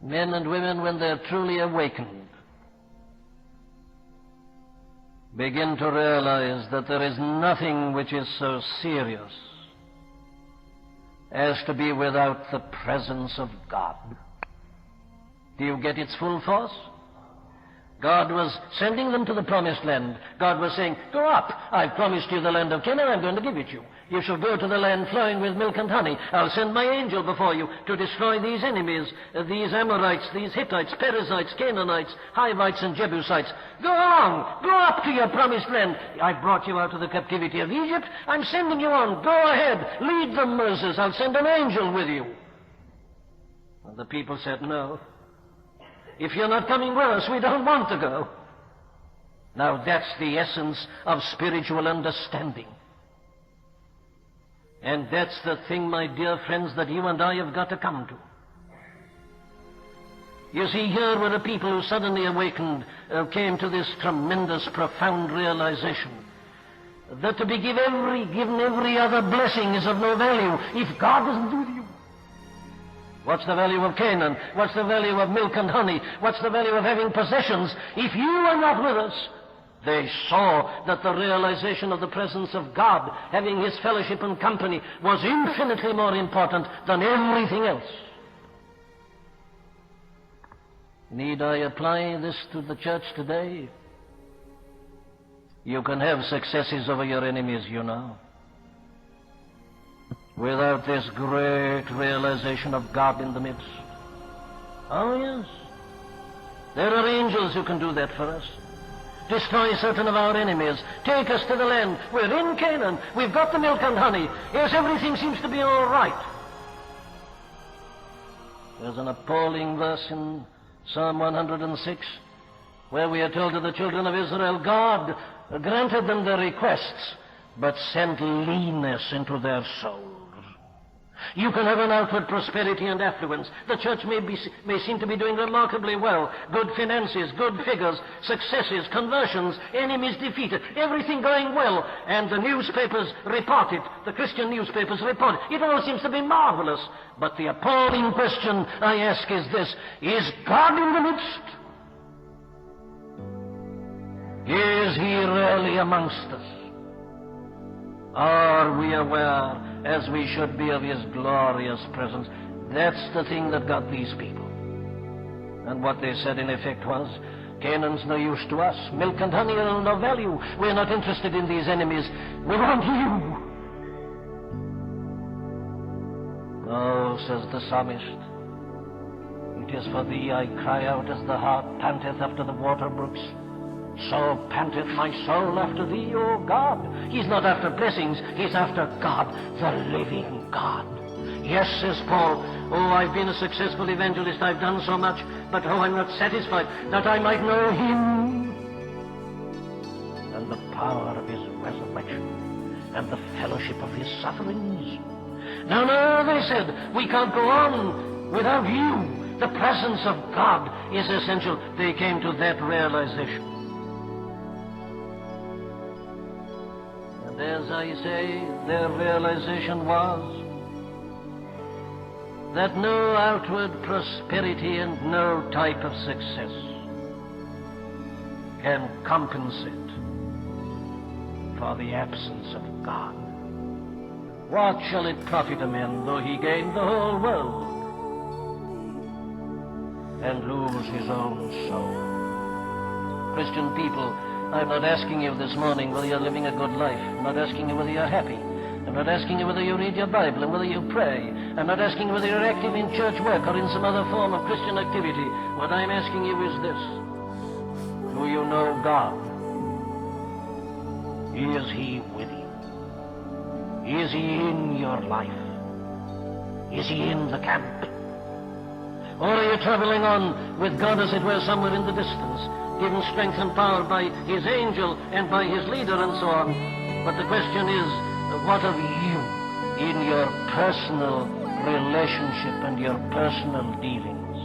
Men and women, when they're truly awakened, begin to realize that there is nothing which is so serious as to be without the presence of God. Do you get its full force? God was sending them to the promised land. God was saying, go up. I've promised you the land of Canaan. I'm going to give it you. You shall go to the land flowing with milk and honey. I'll send my angel before you to destroy these enemies, these Amorites, these Hittites, Perizzites, Canaanites, Hivites, and Jebusites. Go along. Go up to your promised land. I've brought you out of the captivity of Egypt. I'm sending you on. Go ahead. Lead them, Moses. I'll send an angel with you. And the people said, no. If you're not coming with us, we don't want to go. Now that's the essence of spiritual understanding. And that's the thing, my dear friends, that you and I have got to come to. You see, here were a people who suddenly awakened, came to this tremendous, profound realization that to be given every other blessing is of no value if God isn't with you. What's the value of Canaan? What's the value of milk and honey? What's the value of having possessions if you are not with us? They saw that the realization of the presence of God, having His fellowship and company, was infinitely more important than everything else. Need I apply this to the church today? You can have successes over your enemies, you know, without this great realization of God in the midst. Oh, yes. There are angels who can do that for us. Destroy certain of our enemies. Take us to the land. We're in Canaan. We've got the milk and honey. Yes, everything seems to be all right. There's an appalling verse in Psalm 106 where we are told to the children of Israel, God granted them their requests, but sent leanness into their souls. You can have an outward prosperity and affluence. The church may seem to be doing remarkably well. Good finances, good figures, successes, conversions, enemies defeated, everything going well. And the newspapers report it. The Christian newspapers report it. It all seems to be marvelous. But the appalling question I ask is this: is God in the midst? Is He really amongst us? Are we aware, as we should be, of His glorious presence? That's the thing that got these people. And what they said in effect was, Canaan's no use to us. Milk and honey are of no value. We're not interested in these enemies. We want you. Oh, says the psalmist, it is for thee I cry out as the hart panteth after the water brooks. So panteth my soul after thee, O God. He's not after blessings, he's after God, the living God. Yes, says Paul, oh, I've been a successful evangelist, I've done so much, but oh, I'm not satisfied, that I might know Him and the power of His resurrection and the fellowship of His sufferings. No, they said, we can't go on without you. The presence of God is essential. They came to that realization. As I say, their realization was that no outward prosperity and no type of success can compensate for the absence of God. What shall it profit a man though he gain the whole world and lose his own soul? Christian people, I'm not asking you this morning whether you're living a good life. I'm not asking you whether you're happy. I'm not asking you whether you read your Bible and whether you pray. I'm not asking you whether you're active in church work or in some other form of Christian activity. What I'm asking you is this: do you know God? Is He with you? Is He in your life? Is He in the camp? Or are you traveling on with God, as it were, somewhere in the distance, given strength and power by His angel and by His leader and so on? But the question is, what of you in your personal relationship and your personal dealings?